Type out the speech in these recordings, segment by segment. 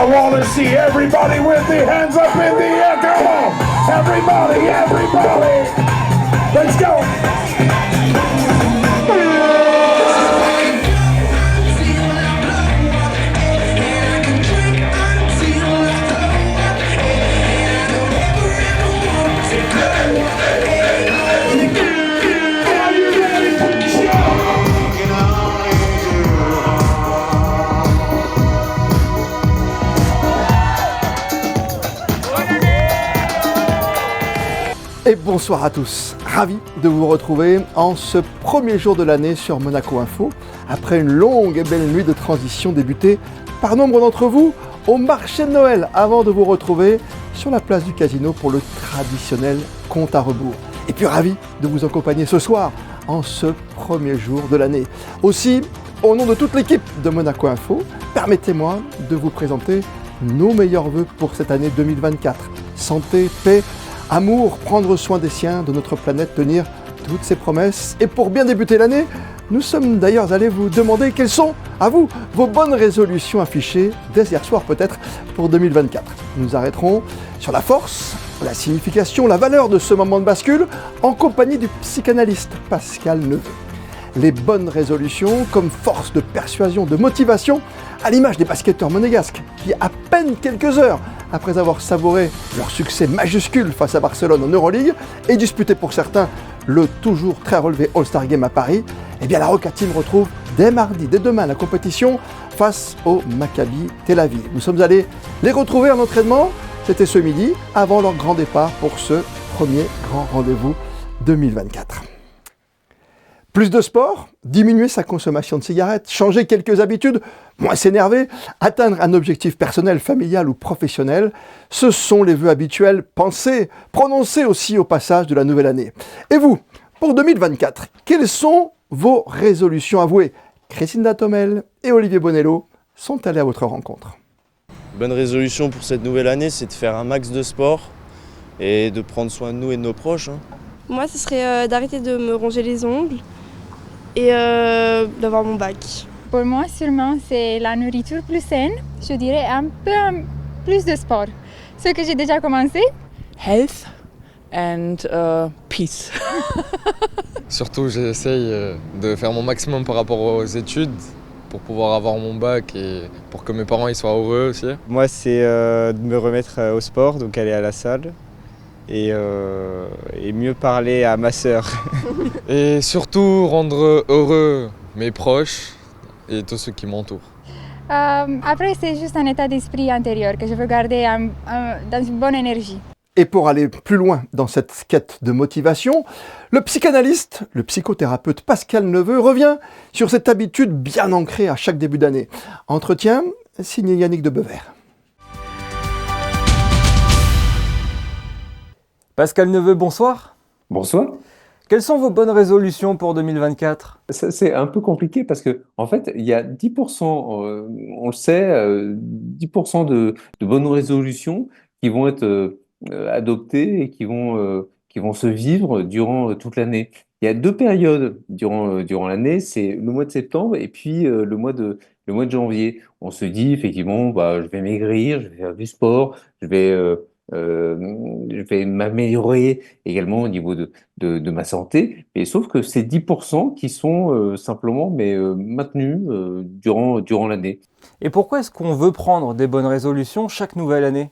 I want to see everybody with their hands up in the air. Come on. Everybody, everybody. Let's go. Et bonsoir à tous, ravi de vous retrouver en ce premier jour de l'année sur Monaco Info, après une longue et belle nuit de transition débutée par nombre d'entre vous au marché de Noël, avant de vous retrouver sur la place du Casino pour le traditionnel compte à rebours. Et puis ravi de vous accompagner ce soir en ce premier jour de l'année. Aussi, au nom de toute l'équipe de Monaco Info, permettez-moi de vous présenter nos meilleurs vœux pour cette année 2024. Santé, paix, amour, prendre soin des siens, de notre planète, tenir toutes ses promesses. Et pour bien débuter l'année, nous sommes d'ailleurs allés vous demander quelles sont, à vous, vos bonnes résolutions affichées dès hier soir peut-être pour 2024. Nous arrêterons sur la force, la signification, la valeur de ce moment de bascule en compagnie du psychanalyste Pascal Neveu. Les bonnes résolutions comme force de persuasion, de motivation, à l'image des basketteurs monégasques qui, à peine quelques heures après avoir savouré leur succès majuscule face à Barcelone en Euroleague et disputé pour certains le toujours très relevé All-Star Game à Paris, eh bien la Roca Team retrouve dès mardi, dès demain, la compétition face au Maccabi Tel Aviv. Nous sommes allés les retrouver en entraînement, c'était ce midi, avant leur grand départ pour ce premier grand rendez-vous 2024. Plus de sport, diminuer sa consommation de cigarettes, changer quelques habitudes, moins s'énerver, atteindre un objectif personnel, familial ou professionnel, ce sont les vœux habituels pensés, prononcés aussi au passage de la nouvelle année. Et vous, pour 2024, quelles sont vos résolutions avouées? Christine Datomel et Olivier Bonello sont allés à votre rencontre. Bonne résolution pour cette nouvelle année, c'est de faire un max de sport et de prendre soin de nous et de nos proches. Moi, ce serait d'arrêter de me ronger les ongles et d'avoir mon bac. Pour moi, sûrement, c'est la nourriture plus saine. Je dirais un peu plus de sport. Ce que j'ai déjà commencé. Health and peace. Surtout, j'essaye de faire mon maximum par rapport aux études pour pouvoir avoir mon bac et pour que mes parents ils soient heureux aussi. Moi, c'est de me remettre au sport, donc aller à la salle et mieux parler à ma sœur. Et surtout, rendre heureux mes proches et tous ceux qui m'entourent. Après, c'est juste un état d'esprit intérieur que je veux garder dans une bonne énergie. Et pour aller plus loin dans cette quête de motivation, le psychanalyste, le psychothérapeute Pascal Neveu revient sur cette habitude bien ancrée à chaque début d'année. Entretien signé Yannick de Bever. Pascal Neveu, bonsoir. Bonsoir. Quelles sont vos bonnes résolutions pour 2024 ? C'est un peu compliqué parce que, en fait, il y a 10%, on le sait, 10% de bonnes résolutions qui vont être adoptées et qui vont se vivre durant toute l'année. Il y a deux périodes durant l'année, c'est le mois de septembre et puis le mois de janvier. On se dit effectivement, bah, je vais maigrir, je vais faire du sport, je vais m'améliorer également au niveau de ma santé, et sauf que c'est 10% qui sont simplement maintenus durant l'année. Et pourquoi est-ce qu'on veut prendre des bonnes résolutions chaque nouvelle année ?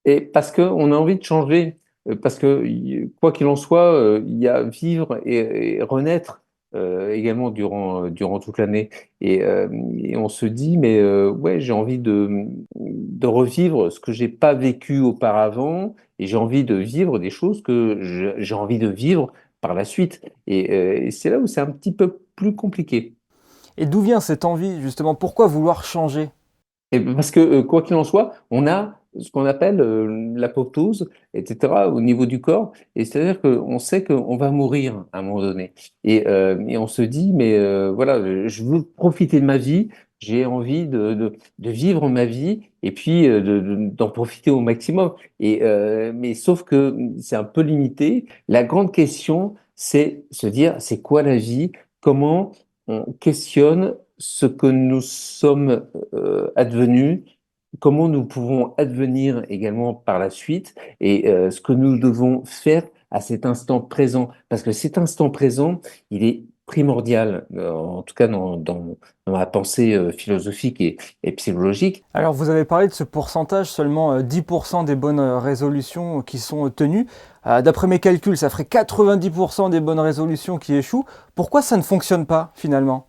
Et parce qu'on a envie de changer, parce que quoi qu'il en soit, il y a vivre et renaître également durant toute l'année. Et on se dit, mais ouais, j'ai envie de revivre ce que j'ai pas vécu auparavant, et j'ai envie de vivre des choses que j'ai envie de vivre par la suite. Et c'est là où c'est un petit peu plus compliqué. Et d'où vient cette envie, justement ? Pourquoi vouloir changer ? Et parce que, quoi qu'il en soit, on a ce qu'on appelle l'apoptose, etc., au niveau du corps. Et c'est-à-dire qu'on sait qu'on va mourir à un moment donné. Et on se dit, mais voilà, je veux profiter de ma vie, j'ai envie de vivre ma vie et puis d'en profiter au maximum. Mais sauf que c'est un peu limité. La grande question, c'est se dire, c'est quoi la vie? Comment on questionne ce que nous sommes advenus comment nous pouvons advenir également par la suite et ce que nous devons faire à cet instant présent. Parce que cet instant présent, il est primordial, en tout cas dans ma pensée philosophique et psychologique. Alors vous avez parlé de ce pourcentage, seulement 10% des bonnes résolutions qui sont tenues. D'après mes calculs, ça ferait 90% des bonnes résolutions qui échouent. Pourquoi ça ne fonctionne pas finalement ?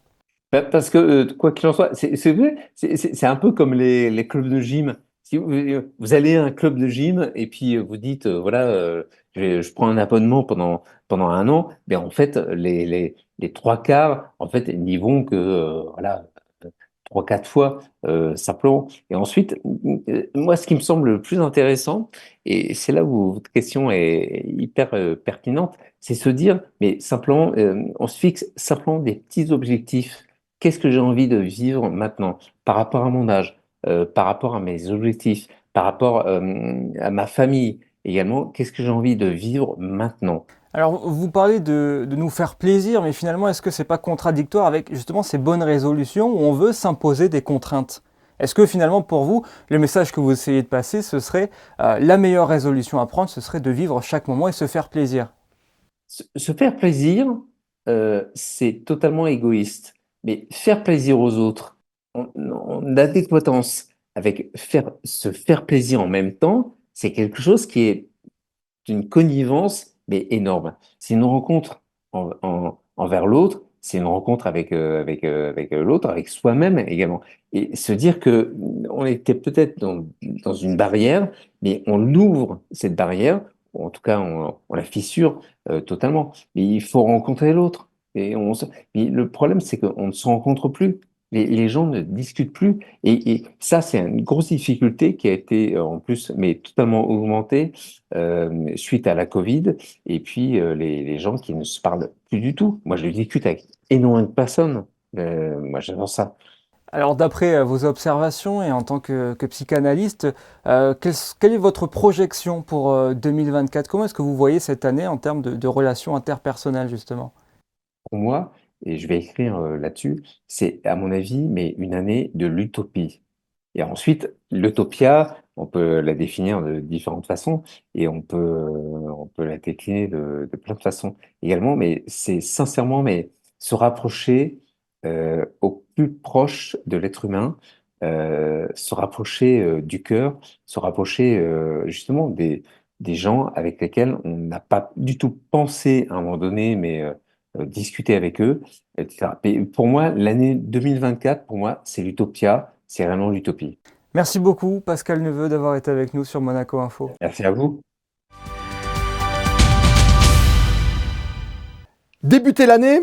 Parce que, quoi qu'il en soit, c'est vrai, c'est un peu comme les clubs de gym. Si vous allez à un club de gym et puis vous dites, voilà, je prends un abonnement pendant un an, mais en fait, les trois quarts, en fait, n'y vont que, voilà, 3-4 fois simplement. Et ensuite, moi, ce qui me semble le plus intéressant, et c'est là où votre question est hyper pertinente, c'est se dire, mais simplement, on se fixe simplement des petits objectifs. Qu'est-ce que j'ai envie de vivre maintenant par rapport à mon âge, par rapport à mes objectifs, par rapport à ma famille également, qu'est-ce que j'ai envie de vivre maintenant? Alors vous parlez de nous faire plaisir, mais finalement est-ce que c'est pas contradictoire avec justement ces bonnes résolutions où on veut s'imposer des contraintes ? Est-ce que finalement pour vous, le message que vous essayez de passer, ce serait la meilleure résolution à prendre, ce serait de vivre chaque moment et se faire plaisir ? Se faire plaisir, c'est totalement égoïste. Mais faire plaisir aux autres, en adéquatance avec se faire plaisir en même temps, c'est quelque chose qui est d'une connivence, mais énorme. C'est une rencontre envers l'autre, c'est une rencontre avec l'autre, avec soi-même également. Et se dire que on était peut-être dans une barrière, mais on ouvre cette barrière, ou en tout cas on la fissure totalement. Mais il faut rencontrer l'autre. Mais le problème, c'est qu'on ne se rencontre plus. Les gens ne discutent plus. Et ça, c'est une grosse difficulté qui a été en plus, mais totalement augmentée suite à la Covid. Et puis, les gens qui ne se parlent plus du tout. Moi, je discute avec énormément de personnes. Moi, j'adore ça. Alors d'après vos observations et en tant que psychanalyste, quelle est votre projection pour 2024 ? Comment est-ce que vous voyez cette année en termes de relations interpersonnelles justement ? Pour moi, et je vais écrire là-dessus, c'est à mon avis, mais une année de l'utopie. Et ensuite, l'utopia, on peut la définir de différentes façons et on peut la décliner de plein de façons également, mais c'est sincèrement se rapprocher au plus proche de l'être humain, se rapprocher du cœur, se rapprocher justement des gens avec lesquels on n'a pas du tout pensé à un moment donné, mais discuter avec eux, etc. Mais pour moi, l'année 2024, pour moi, c'est l'utopia, c'est vraiment l'utopie. Merci beaucoup Pascal Neveu d'avoir été avec nous sur Monaco Info. Merci à vous. Débuter l'année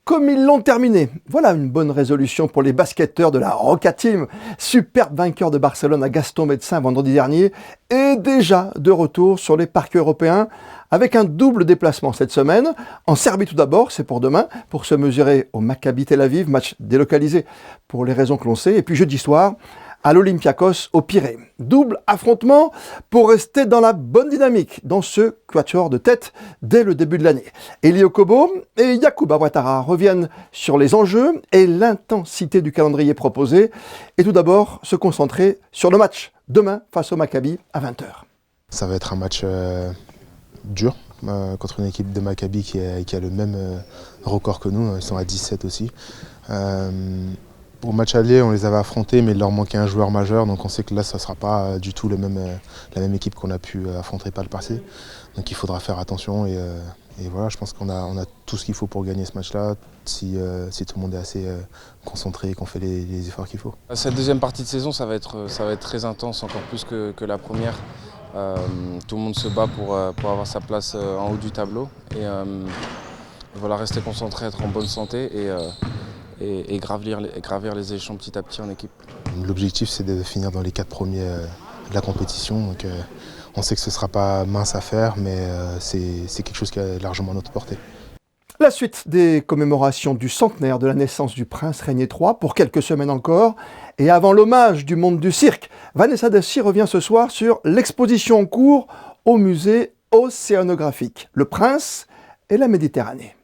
comme ils l'ont terminé. Voilà une bonne résolution pour les basketteurs de la Roca Team. Superbe vainqueur de Barcelone à Gaston Médecin vendredi dernier et déjà de retour sur les parquets européens avec un double déplacement cette semaine. En Serbie tout d'abord, c'est pour demain, pour se mesurer au Maccabi Tel Aviv, match délocalisé pour les raisons que l'on sait. Et puis jeudi soir, à l'Olympiakos au Pirée. Double affrontement pour rester dans la bonne dynamique dans ce quatuor de tête dès le début de l'année. Elio Kobo et Yacouba Ouattara reviennent sur les enjeux et l'intensité du calendrier proposé. Et tout d'abord, se concentrer sur le match demain face au Maccabi à 20h. Ça va être un match dur contre une équipe de Maccabi qui a le même record que nous. Ils sont à 17 aussi. Au match aller, on les avait affrontés, mais il leur manquait un joueur majeur, donc on sait que là, ça ne sera pas du tout la même équipe qu'on a pu affronter par le passé. Donc il faudra faire attention et voilà, je pense qu'on a tout ce qu'il faut pour gagner ce match-là, si tout le monde est assez concentré et qu'on fait les efforts qu'il faut. Cette deuxième partie de saison, ça va être très intense, encore plus que la première. Tout le monde se bat pour avoir sa place en haut du tableau. Et voilà, rester concentré, être en bonne santé et gravir les échelons petit à petit en équipe. L'objectif, c'est de finir dans les 4 premiers de la compétition. Donc, on sait que ce ne sera pas mince à faire, mais c'est quelque chose qui est largement à notre portée. La suite des commémorations du centenaire de la naissance du prince Régnier III pour quelques semaines encore. Et avant l'hommage du monde du cirque, Vanessa Dessy revient ce soir sur l'exposition en cours au musée océanographique, Le Prince et la Méditerranée.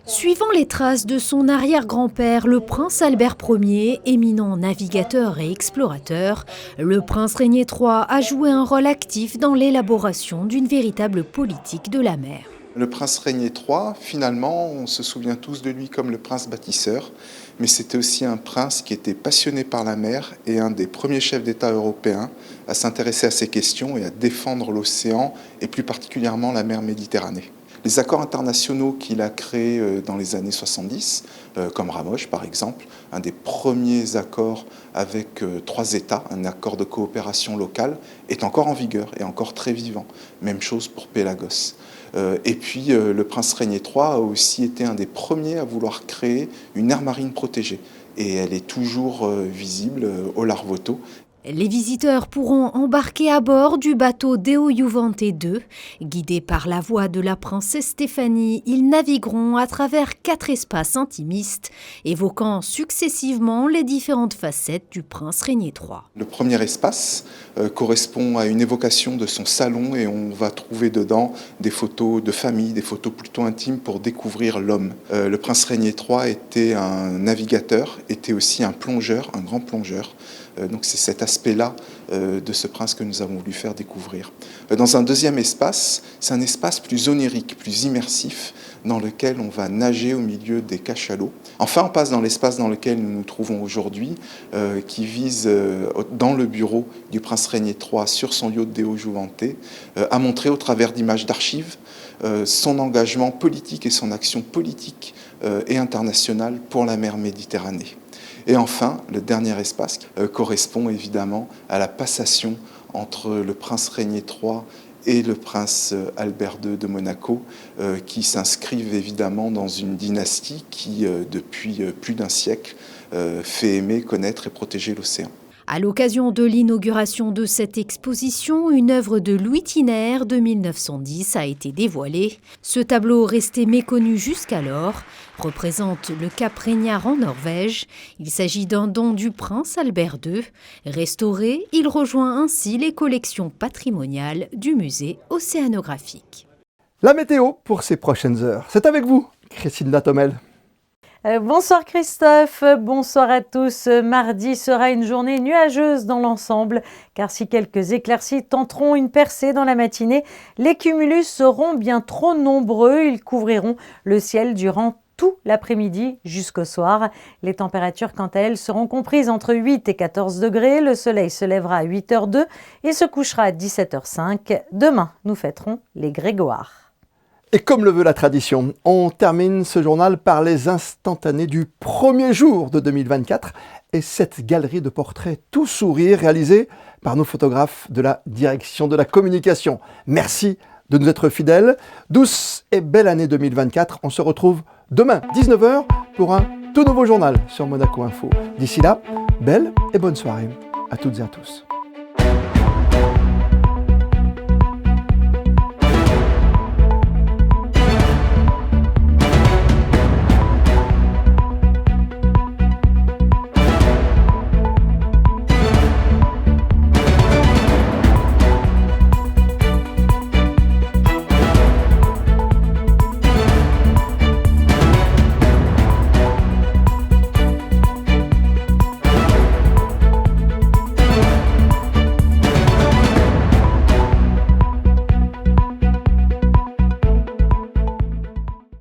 Suivant les traces de son arrière-grand-père, le prince Albert Ier, éminent navigateur et explorateur, le prince Régnier III a joué un rôle actif dans l'élaboration d'une véritable politique de la mer. Le prince Régnier III, finalement, on se souvient tous de lui comme le prince bâtisseur, mais c'était aussi un prince qui était passionné par la mer et un des premiers chefs d'État européens à s'intéresser à ces questions et à défendre l'océan, et plus particulièrement la mer Méditerranée. Les accords internationaux qu'il a créés dans les années 70, comme Ramoche par exemple, un des premiers accords avec 3 États, un accord de coopération locale, est encore en vigueur et encore très vivant. Même chose pour Pélagos. Et puis le prince Régnier III a aussi été un des premiers à vouloir créer une aire marine protégée. Et elle est toujours visible au Larvoto. Les visiteurs pourront embarquer à bord du bateau Deo Juvante II. Guidés par la voix de la princesse Stéphanie, ils navigueront à travers 4 espaces intimistes, évoquant successivement les différentes facettes du prince Régnier III. Le premier espace correspond à une évocation de son salon et on va trouver dedans des photos de famille, des photos plutôt intimes pour découvrir l'homme. Le prince Régnier III était un navigateur, était aussi un plongeur, un grand plongeur. Donc c'est cet aspect-là de ce prince que nous avons voulu faire découvrir. Dans un deuxième espace, c'est un espace plus onirique, plus immersif, dans lequel on va nager au milieu des cachalots. Enfin, on passe dans l'espace dans lequel nous nous trouvons aujourd'hui, qui vise, dans le bureau du prince Régnier III sur son yacht Deo Juvante, à montrer au travers d'images d'archives son engagement politique et son action politique et internationale pour la mer Méditerranée. Et enfin, le dernier espace correspond évidemment à la passation entre le prince Régnier III et le prince Albert II de Monaco, qui s'inscrivent évidemment dans une dynastie qui, depuis plus d'un siècle, fait aimer, connaître et protéger l'océan. À l'occasion de l'inauguration de cette exposition, une œuvre de Louis Thiner de 1910 a été dévoilée. Ce tableau, resté méconnu jusqu'alors, représente le cap Régnard en Norvège. Il s'agit d'un don du prince Albert II. Restauré, il rejoint ainsi les collections patrimoniales du musée océanographique. La météo pour ces prochaines heures, c'est avec vous, Christine Latomel. Bonsoir Christophe, bonsoir à tous. Mardi sera une journée nuageuse dans l'ensemble, car si quelques éclaircies tenteront une percée dans la matinée, les cumulus seront bien trop nombreux. Ils couvriront le ciel durant tout l'après-midi jusqu'au soir. Les températures, quant à elles, seront comprises entre 8 et 14 degrés. Le soleil se lèvera à 8h02 et se couchera à 17h05. Demain, nous fêterons les Grégoires. Et comme le veut la tradition, on termine ce journal par les instantanés du premier jour de 2024 et cette galerie de portraits tout sourire réalisée par nos photographes de la direction de la communication. Merci de nous être fidèles. Douce et belle année 2024. On se retrouve demain, 19h, pour un tout nouveau journal sur Monaco Info. D'ici là, belle et bonne soirée à toutes et à tous.